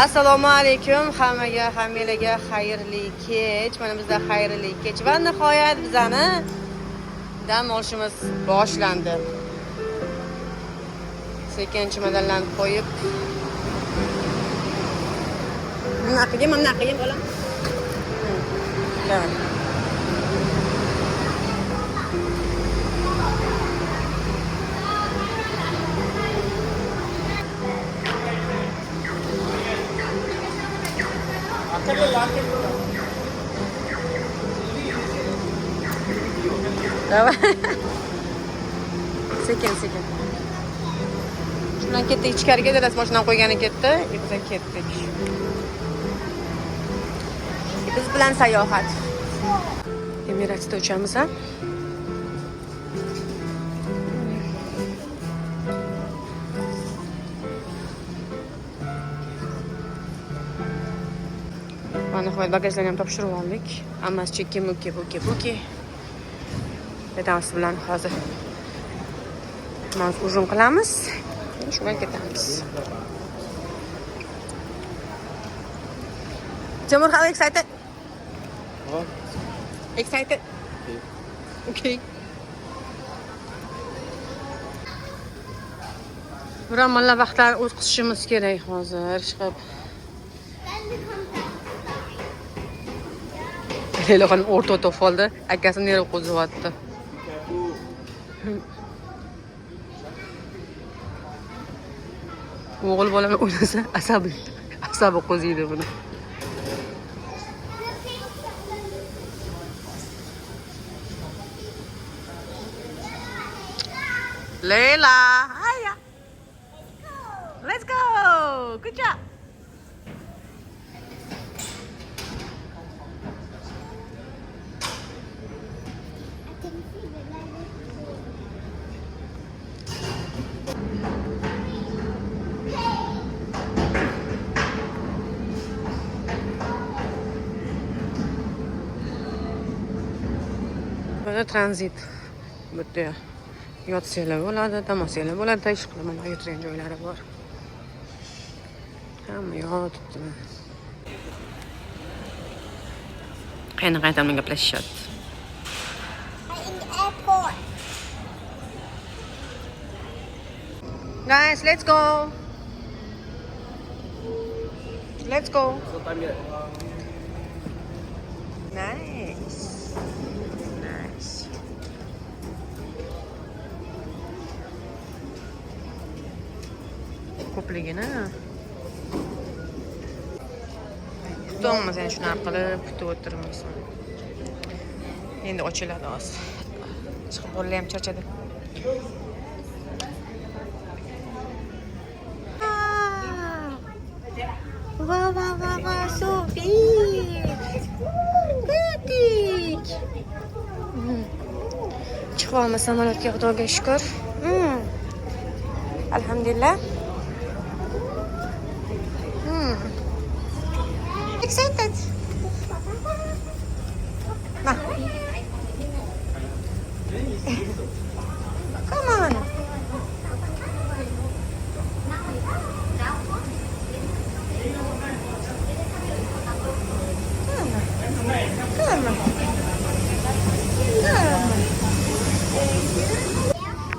Assalomu alaykum hammaga xayrli kech. Mana bizda xayrli kech va nihoyat bizani dam olishimiz boshlandi. Sekin chimadanlarni qo'yib mana qilgin bolam. Davay. Davay. Sekin. Shundan ketdik ichkariga, dadasi mashinani qo'ygani ketdi. Biz ketdik. Biz bilan sayohat. Emiratda uchamiz ha. Mana nihoyat bagajlarni ham topshirib oldik. Hammasi chekki-mukki. Dadamiz bilan hozir mavzu uzun qilamiz. Shundan ketamiz. Timur, how excited? What? Excited? Okay. Bir amallab vaqtlar o'tkazishimiz kerak hozir chiqib. Leyla'xon o'rta o'tib oldi. Akasini nerga qo'zivyapti. O'g'il bola o'ynasa asabi qo'ziydi buni. Layla, hiya. Let's go. Good job. Mana tranzit. Bu yerda yotsanglar bo'ladi, damansanglar bo'ladi, ish qilaman, o'tirgan joylari bor. Hamma yotibdi. Qayerdan gaplashishyapti. In the airport. Guys, let's go. Let's go. Nice. Ko'pligini. Kutamiz, yana shunaqa qilib kutib o'tiramiz. Endi ochiladi hozir. Chiqib bo'lar ham charchadi. Va, so big. Ketdik. Chiqamiz samolyotga, Xudoga shukr. Alhamdulillah. Excited. Nah. Come on.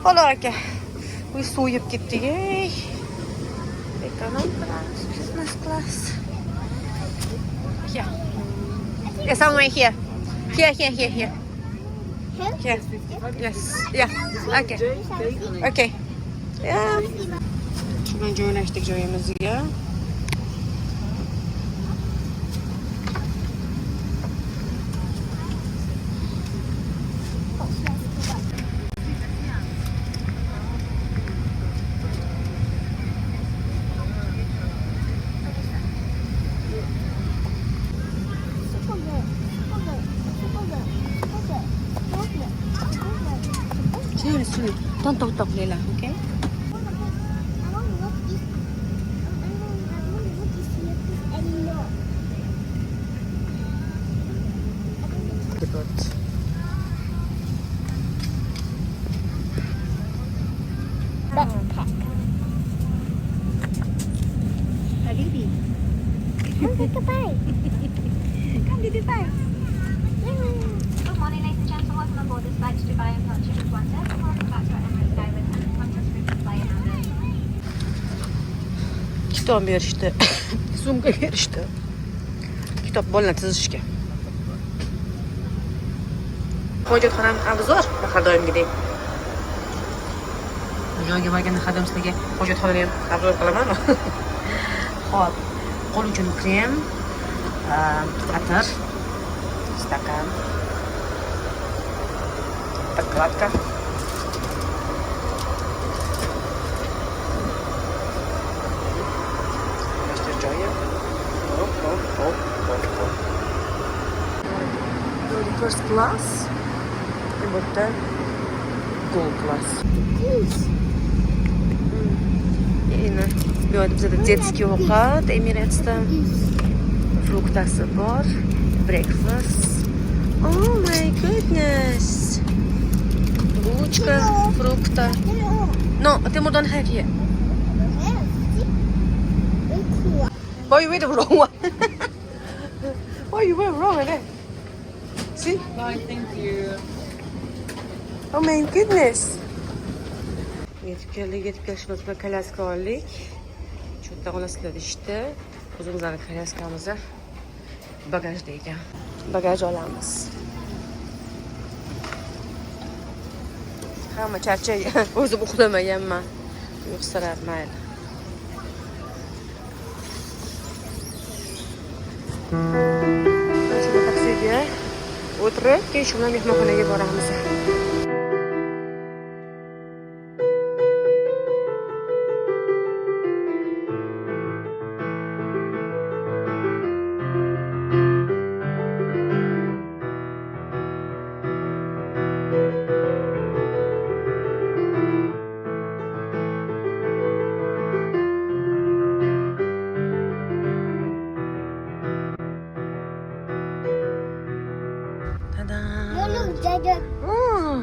Xo'lar aka. Uy so'yib ketdik. Economy class, business class. Yeah. Yeah, somewhere here. Here. Here. Yes. Yeah. Okay. Yeah. Shundan joylashdik joyimizga. Seriously, don't talk, Leila, okay? Backpack. Habibi. Goodbye. Come to Dubai. Good morning, ladies and gentlemen. Welcome aboard this flight to Dubai and Punjab with Wonder. Welcome back to our Emirates Skywards and Qantas Frequent Flyer numbers. Kitob berishdi. Sumka berishdi. Kitob bolalar chizishga. Hojatxonam obzor har doimgidek. Joyga borganda har doim sizlarga hojatxonani ham obzor qilaman. Xo'p, qo'l uchun krem, atir, stakan, подкладка. Boshqa joyi. Hop. First class. Bu yerda gold class. Endi bu yerda bizda jet ski ovqat Emiratesda. Fruktasi bor. Breakfast. Oh my goodness. Булочка, фрукта. No, Timur don't have here. Why you wear the wrong one? Why you wear wrong again? See? Bye, thank you. Oh my goodness. Yetib kelishimiz bilan kolyaska oldik. Shu yerda olasizlar deyishdi. O'zimizning kolyaskamizda bagajda ekan. Bagaj olamiz. Hamma charchagan. O'zim uxlamaganman. Uyqusirab mayli. Mana taksiga o'tirib, keyin shu bilan mehmonxonaga boramiz.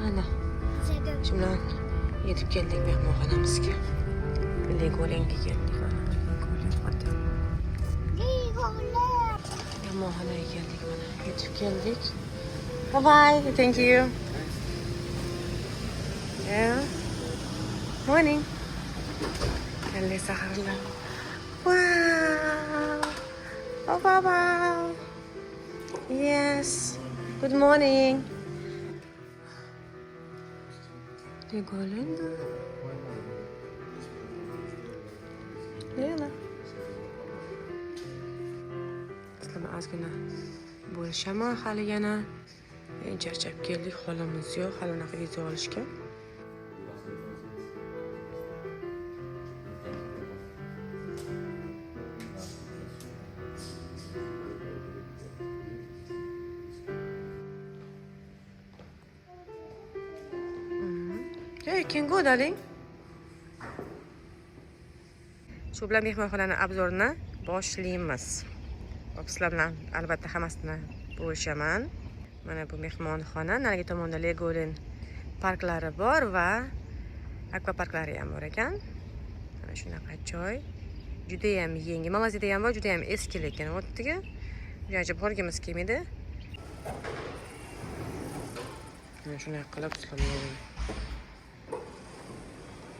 Ana. Shu bilan yetib keldik mehmonxonamizga. Legolandga keldik. Mehmonxonaga keldik mana. Yetib keldik. Bye bye. Thank you. Yeah. Morning. Kelle saharlar. Wow. Oh, wow. Yes. Good morning. Legoland. Lela. Sizlarga ozgina bo'lishaman hali yana. Charchab keldik, holimiz yo'q, hali unaqa video olishga. Hey, can go, darling. Shu bilan mehmonxonani obzorini boshlaymiz. Sizlar bilan albatta hammasini bo'lishaman. Mana bu mehmonxona, narigi tomonda Legoland parklari bor va akvaparklari ham bor ekan. Mana shunaqa joy. Juda ham yangi. Malayziyada ham bor, juda ham eski lekin o'tdiga. Juda borgimiz kelmaydi. Mana shunaqa qilib sizlar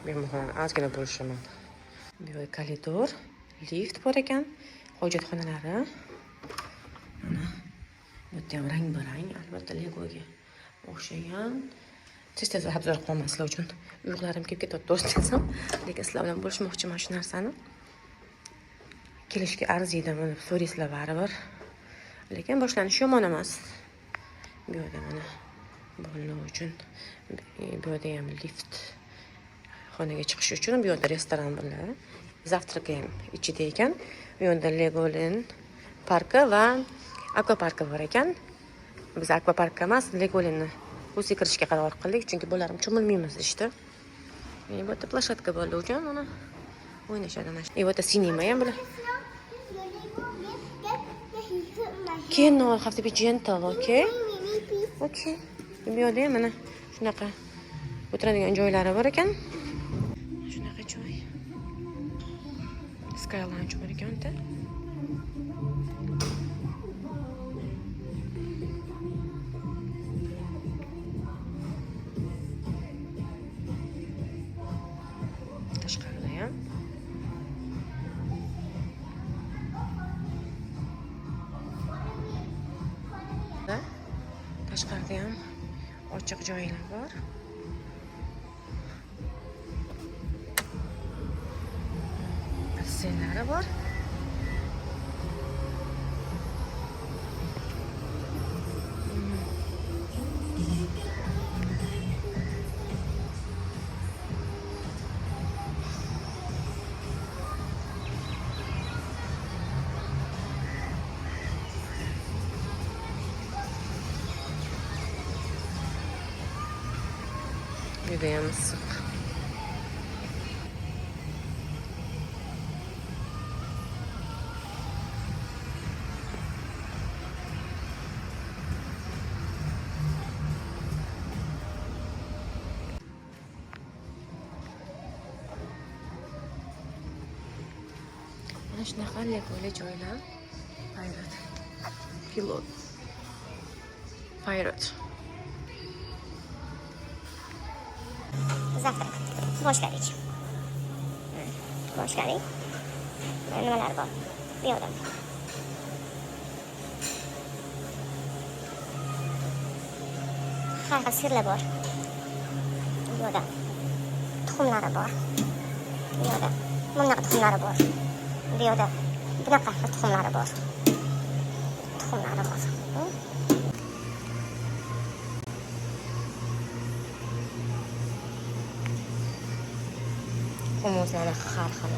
mehmonxonani ozgina bo'lishaman. Bu yerda koridor, lift bor ekan, hojatxonalari. Mana bu yerda ham rang-barang, albatta Legoga o'xshagan. Tez-tez obzor qilmaslar uchun uyqularim kelib ketadi to'g'ri desam, lekin sizlar bilan bo'lishmoqchiman shu narsani. Kelishga arziydi, mana so'raysizlar baribir. Lekin boshlanish yomon emas. Bu yerda mana bolalar uchun bu yerda ham lift. Xonaga chiqish uchun bu yerda restoran bor. Zavtraki ham ichida ekan. Bu yerda Legoland parki va akvaparki bor ekan. Biz akvaparkka emas, Legolandni o'zi kirishga qaror qildik, chunki bolalarim cho'milmaymiz ishda. Bu yerda plashatka bor uchun mana o'ynashadi. Bu yerda sinema ham bor. Cannot have to be gentle, okay? Okay. Bu yerda ham mana shunaqa o'tiradigan joylari bor ekan. Sky Lounge bor ekan-da. tashqarida ham ochiq joylar bor. Basseynlari bor. Judayam issiq. Mana shunaqa legoli joylar. Pirate. Pilot. Pirate. Завтрак. Boshladik. Boshladik. Nimalar bor? Bu yoqda. Har xil sirlar bor. Bu yoqda. Tuxumlari bor. Bu yoqda. Bunaqa tuxumlari bor. Bu yoqda. Bunaqa tuxumlari bor. Tuxumlari bor. Humuslarni har xili.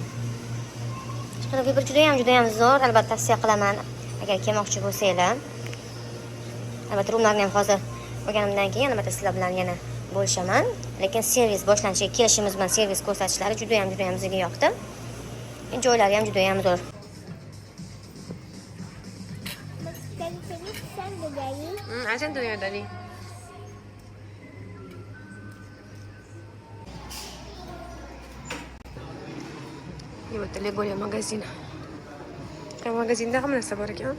Chiqarib bir judayam zo'r, albatta tavsiya qilaman agar kelmoqchi bo'lsanglar. Albatta rumlarni ham hozir olganimdan keyin albatta sizlar bilan yana bo'lishaman. Lekin servis boshlanishiga kelishimiz bilan servis ko'rsatishlari judayam bizga yoqdi. Joylari ham judayam zo'r. Sen dunyodani. Вот Legolia magazin. Magazinda hamma narsa bor ekan.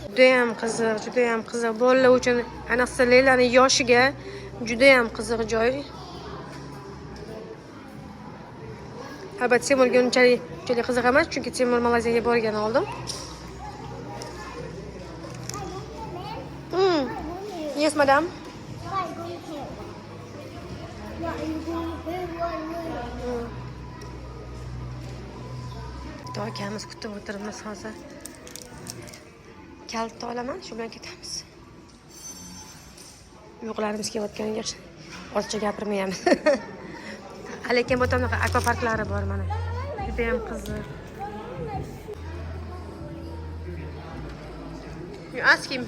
Judayam qiziq. Bolalar uchun, ayniqsa Leylaning yoshiga judayam qiziq joy. Albatta Temurga unchalik qiziq emas, chunki Temur Malayziyaga borgan oldim. Yes, madam. Akamiz kutib o'tiribmiz hozir. Kalitni olaman, shu bilan ketamiz. Yo'qlarimiz kelayotganiga ortiqcha gapirmayamiz. Lekin bu tomonda akvaparklari bor mana. Judayam qiziq. You ask him.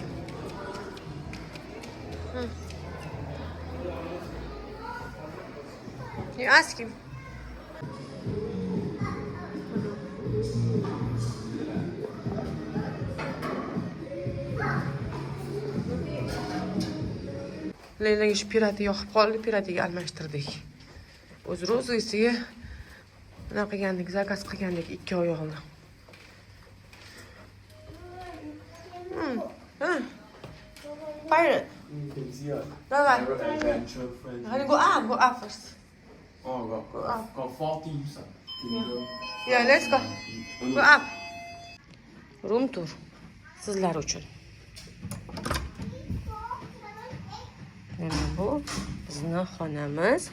You ask him. Leylaga shu pirati yoqib qoldi, piratiga almashtirdik. O'z-o'ziga nima qilgandik, zakaz qilgandik 2 oy oldi. Pirate. Давай. Go up first. Oh, got 40 Yeah, let's go. Go up. Room tour. Sizlar uchun. Mana bu bizning xonamiz.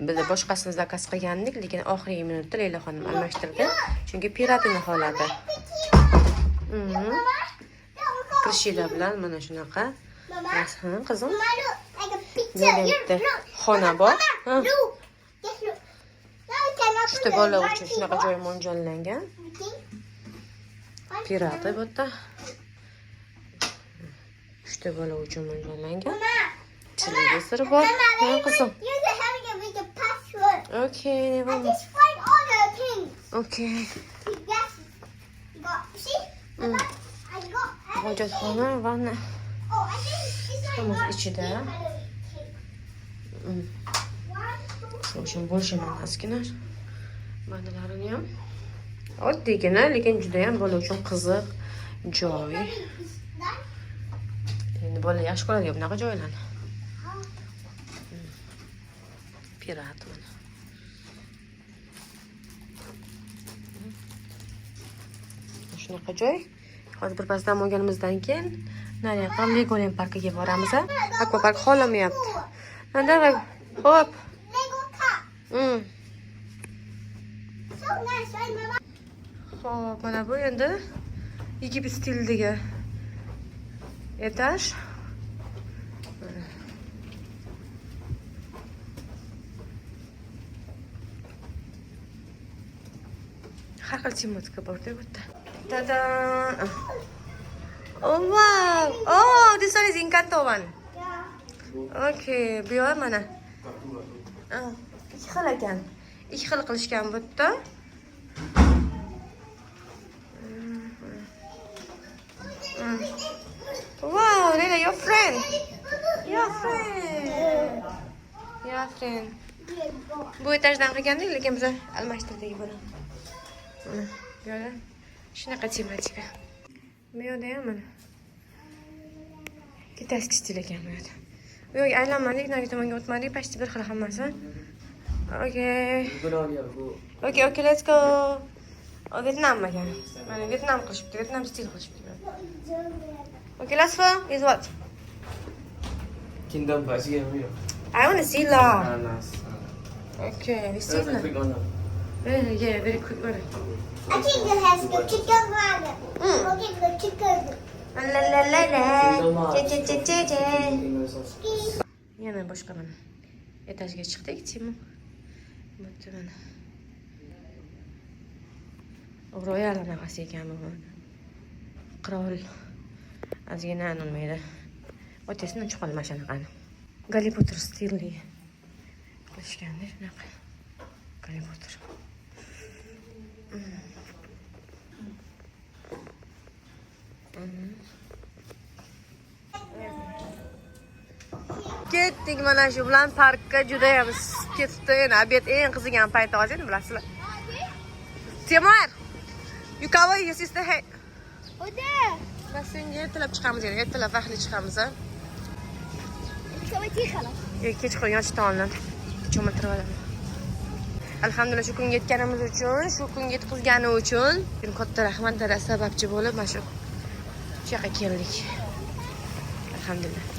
Biz boshqasini zakaz qilgandik, lekin oxirgi minutda Leyla xonim almashtirdi, chunki piratini xohladi. Kirishlar bilan mana shunaqa. Qizim. Bitta xona bor. Uchta bola uchun shunaqa joy mo'ljallangan. Pirati bu yerda. 3ta bola uchun mo'ljallangan. Televizor bor. Qizim. Okay, never mind. Just find all the things. Okay. Yes. You got, see? I got Hojatxona, vanna. Oh, I think this one Havuz got ichida. Shu uchun bo'lishaman ozgina. Vandalarini ham. Oddiygina, lekin juda ham bola uchun qiziq joy. Endi bola yaxshi ko'radi bunaqa joylarni. pirat mana. Shunaqa joy. Hozir birpasdan olganimizdan keyin nariyoqqa Legoland parkiga boramiz. Akvapark xohlamayapti. Давай. Hop. Xo'p, mana bu endi Egipet stilidagi etaj. Har xil tematika bor-da bu yerda. Ta-da! Oh wow! Oh, this one is Encanto one. Okay, bu yoq mana. Ikki xil ekan. Ikki xil qilishgan bu yerda. Wow, Leila, your friend. Your friend. Your friend. Bu etajdan qilgandik, lekin biz almashtirdik buni. Mana, bu yerda shunaqa tematika. Bu yerda ham mana. Kitoskiy stil ekan bu yerda. Bu yerga aylanmadik, nari tomonga o'tmadik, pashti bir xil hammasi. Okay. Okay, let's go. Vietnam ekan. Mana Vietnam qilishibdi, Vietnam stil qilishibdi. Okay, last one is what? Kingdom Hearts game here. I want to see lah. Ananas. Okay, we see That's a lah. quick one. Yeah, very quick one. I think it has the chicken one. Okay, the chicken. La la la la. Kingdom Hearts. Je. Kingdom Hearts. Yana boshqa mana. Etajga chiqdik, Timo. Bo'pti mana. Royal anaqasi ekan bu. Qirol. Ozgina nolmaydi. Otasidan chiqoldi mana shunaqani. Harry Potter stilli qilishganda shunaqa. Harry Potter. Ketdik mana shu bilan parkka juda ham ketdi. Endi obed eng qizigan payti hozir endi bilasizlar. Temur, you cover your sister head. Oda. Bas senga ertalab chiqamiz, yana ertalab vaqtli chiqamiz. سويتي خلاص. Kech qo'ygan taomlar cho'miltirib olaman. Alhamdulillah shu kunga yetganimiz uchun, shu kunga yetkazgani uchun katta rahmat, dada sababchi bo'lib mana shu yoqqa keldik. Alhamdulillah.